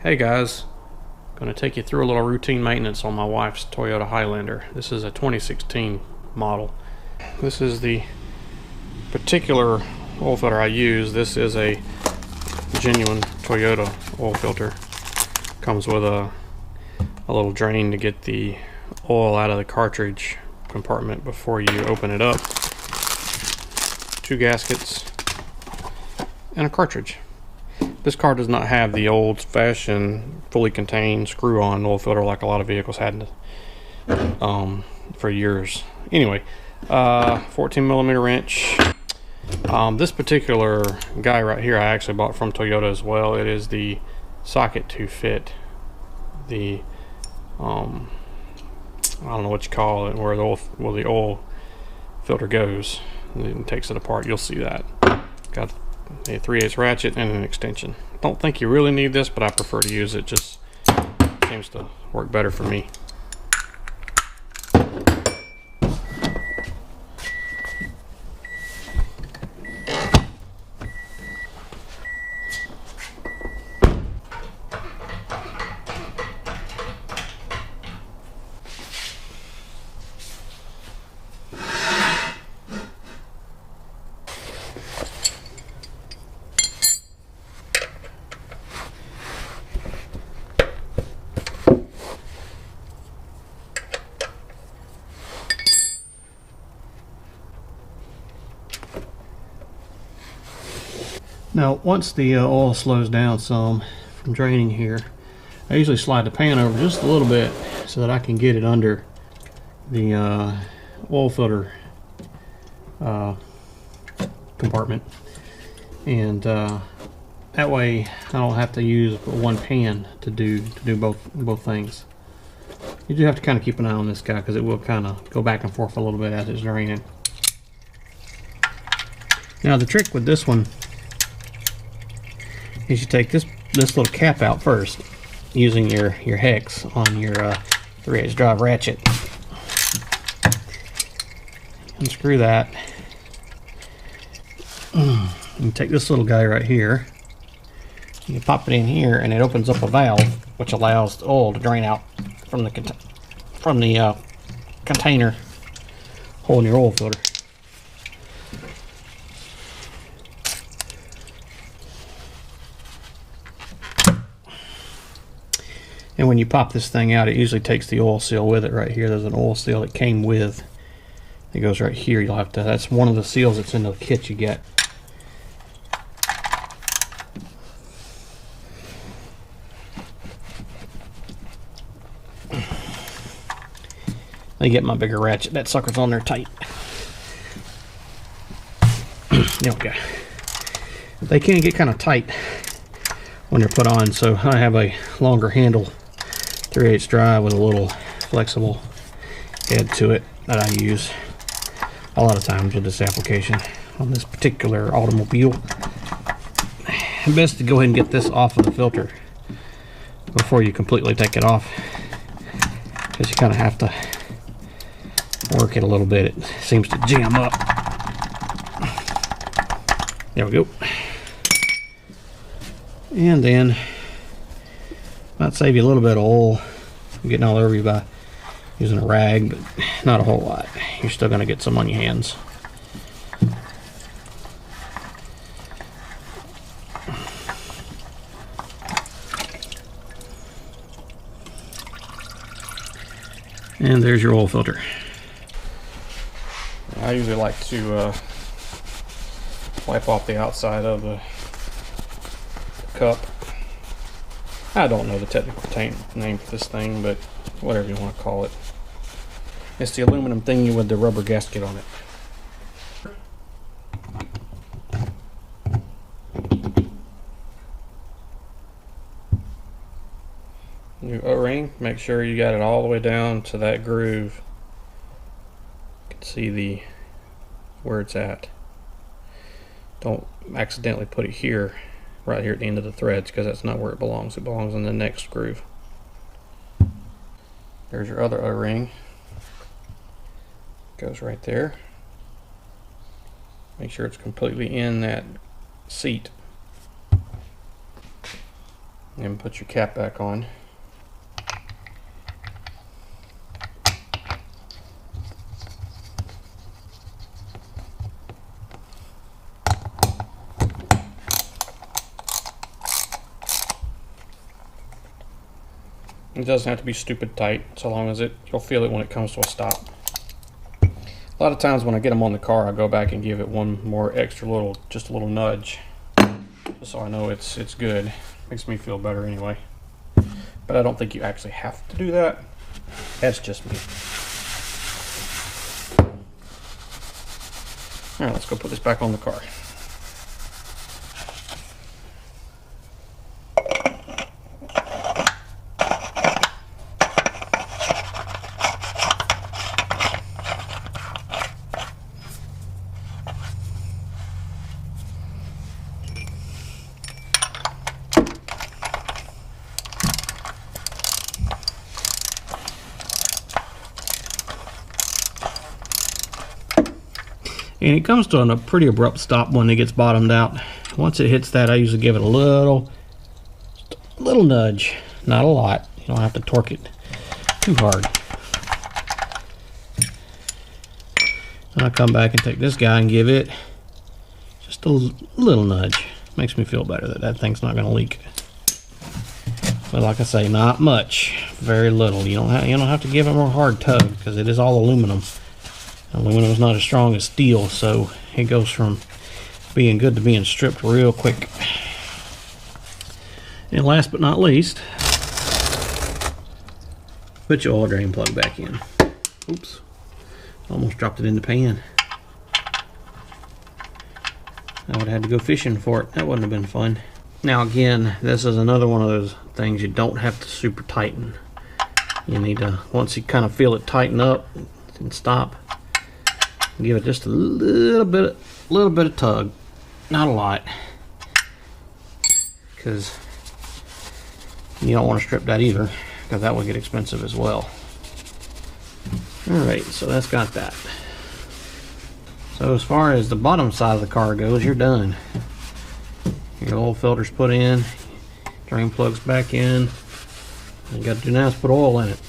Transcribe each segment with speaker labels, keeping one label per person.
Speaker 1: Hey guys, going to take you through a little routine maintenance on my wife's Toyota Highlander. This is a 2016 model. This is the particular oil filter I use. This is a genuine Toyota oil filter. Comes with a little drain to get the oil out of the cartridge compartment before you open it up. 2 gaskets and a cartridge. This car does not have the old-fashioned fully contained screw-on oil filter like a lot of vehicles had for years. Anyway, 14mm wrench. This particular guy right here I actually bought from Toyota as well. It is the socket to fit the I don't know what you call it, where the oil filter goes and it takes it apart. You'll see that. Got a 3/8 ratchet and an extension. Don't think you really need this, but I prefer to use it. Just seems to work better for me. Now, once the oil slows down some from draining here, I usually slide the pan over just a little bit so that I can get it under the oil filter compartment, and that way I don't have to use one pan to do both things. You do have to kind of keep an eye on this guy because it will kind of go back and forth a little bit as it's draining. Now, the trick with this one is you take this little cap out first using your hex on your 3/8 drive ratchet. Unscrew that. You take this little guy right here. You pop it in here, and it opens up a valve which allows the oil to drain out from the container holding your oil filter. And when you pop this thing out, it usually takes the oil seal with it right here. There's an oil seal that came with. It goes right here. You'll have to. That's one of the seals that's in the kit you get. They get my bigger ratchet. That sucker's on there tight. Okay. They can get kind of tight when they're put on, so I have a longer handle 3/8 drive with a little flexible head to it that I use a lot of times with this application on this particular automobile. Best to go ahead and get this off of the filter before you completely take it off, because you kind of have to work it a little bit. It seems to jam up. There we go. And then might save you a little bit of oil getting all over you by using a rag, but not a whole lot. You're still going to get some on your hands. And there's your oil filter. I usually like to wipe off the outside of the cup. I don't know the technical name for this thing, but whatever you want to call it. It's the aluminum thingy with the rubber gasket on it. New O-ring, make sure you got it all the way down to that groove. You can see where it's at. Don't accidentally put it here, right here at the end of the threads, because that's not where it belongs. It belongs in the next groove. There's your other O-ring. Goes right there. Make sure it's completely in that seat. And put your cap back on. It doesn't have to be stupid tight, so long as you'll feel it when it comes to a stop. A lot of times when I get them on the car, I go back and give it one more extra little, just a little nudge, just so I know it's good. Makes me feel better anyway. But I don't think you actually have to do that. That's just me. All right, let's go put this back on the car. And it comes to a pretty abrupt stop when it gets bottomed out. Once it hits that, I usually give it a little nudge, not a lot. You don't have to torque it too hard. And I come back and take this guy and give it just a little nudge. Makes me feel better that thing's not going to leak. But like I say, not much, very little. You don't have to give it a hard tug because it is all aluminum. Aluminum is not as strong as steel, so it goes from being good to being stripped real quick. And last but not least, put your oil drain plug back in. Oops, almost dropped it in the pan. I would have had to go fishing for it. That wouldn't have been fun. Now again, this is another one of those things you don't have to super tighten. You need to, once you kind of feel it tighten up and stop, give it just a little bit of tug, not a lot, because you don't want to strip that either, because that will get expensive as well. Alright, so that's got that. So as far as the bottom side of the car goes, you're done. Your oil filter's put in, drain plug's back in. All you got to do now is put oil in it.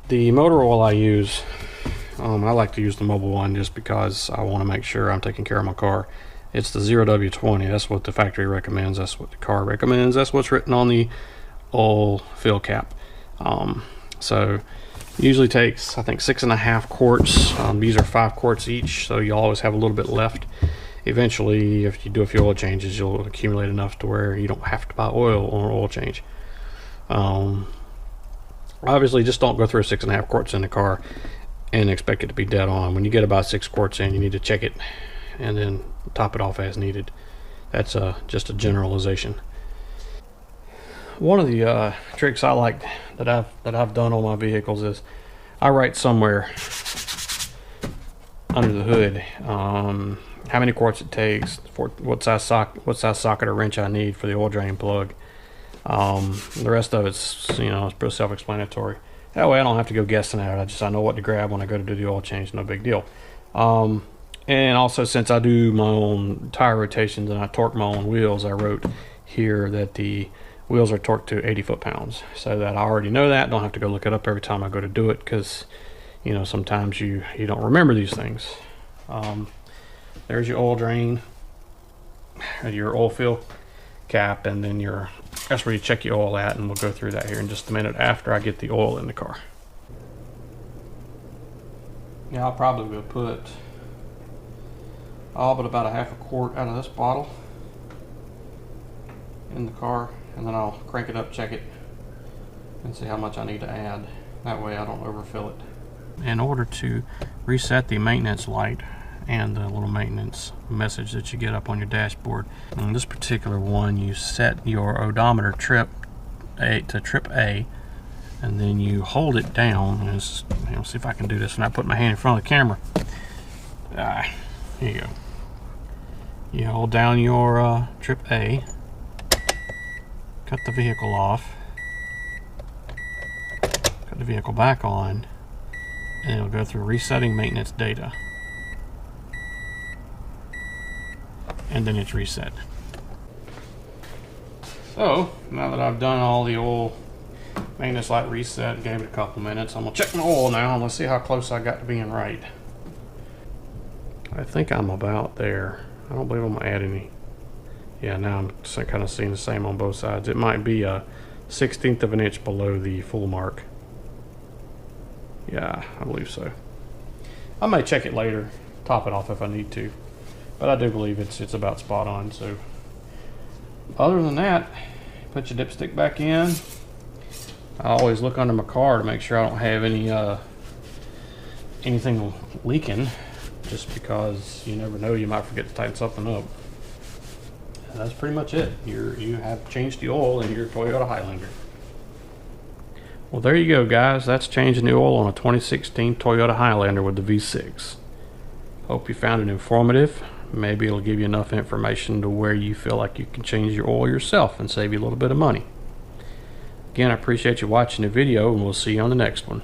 Speaker 1: The motor oil I use, I like to use the mobile one just because I want to make sure I'm taking care of my car. It's the 0W20. That's what the factory recommends. That's what the car recommends. That's what's written on the oil fill cap. So it usually takes, I think, 6.5 quarts. These are 5 quarts each, so you always have a little bit left. Eventually, if you do a few oil changes, you'll accumulate enough to where you don't have to buy oil on an oil change. Obviously, just don't go through 6.5 quarts in the car and expect it to be dead on. When you get about 6 quarts in, you need to check it and then top it off as needed. That's just a generalization. One of the tricks I like that I've done on my vehicles is I write somewhere under the hood how many quarts it takes, for what size socket or wrench I need for the oil drain plug. The rest of it's it's pretty self-explanatory. That way I don't have to go guessing at it. I know what to grab when I go to do the oil change. No big deal. And also, since I do my own tire rotations and I torque my own wheels, I wrote here that the wheels are torqued to 80 foot-pounds, so that I already know that. Don't have to go look it up every time I go to do it, because sometimes you don't remember these things. There's your oil drain, your oil fill cap, and then that's where you check your oil at, and we'll go through that here in just a minute after I get the oil in the car. Yeah, I'll probably will put all but about a half a quart out of this bottle in the car, and then I'll crank it up, check it, and see how much I need to add. That way I don't overfill it. In order to reset the maintenance light and the little maintenance message that you get up on your dashboard, on this particular one, you set your odometer trip to trip A, and then you hold it down. And see if I can do this, and I put my hand in front of the camera. Here you go. You hold down your trip A, cut the vehicle off, cut the vehicle back on, and it'll go through resetting maintenance data. And then it's reset. So, now that I've done all the oil maintenance light reset and gave it a couple minutes, I'm gonna check my oil now and let's see how close I got to being right. I think I'm about there. I don't believe I'm gonna add any. Yeah, now I'm kind of seeing the same on both sides. It might be a 1/16 of an inch below the full mark. Yeah, I believe so. I may check it later, top it off if I need to, but I do believe it's about spot on. So, other than that, put your dipstick back in. I always look under my car to make sure I don't have anything leaking, just because you never know, you might forget to tighten something up. And that's pretty much it. You have changed the oil in your Toyota Highlander. Well, there you go, guys. That's changing the oil on a 2016 Toyota Highlander with the V6. Hope you found it informative. Maybe it'll give you enough information to where you feel like you can change your oil yourself and save you a little bit of money. Again, I appreciate you watching the video, and we'll see you on the next one.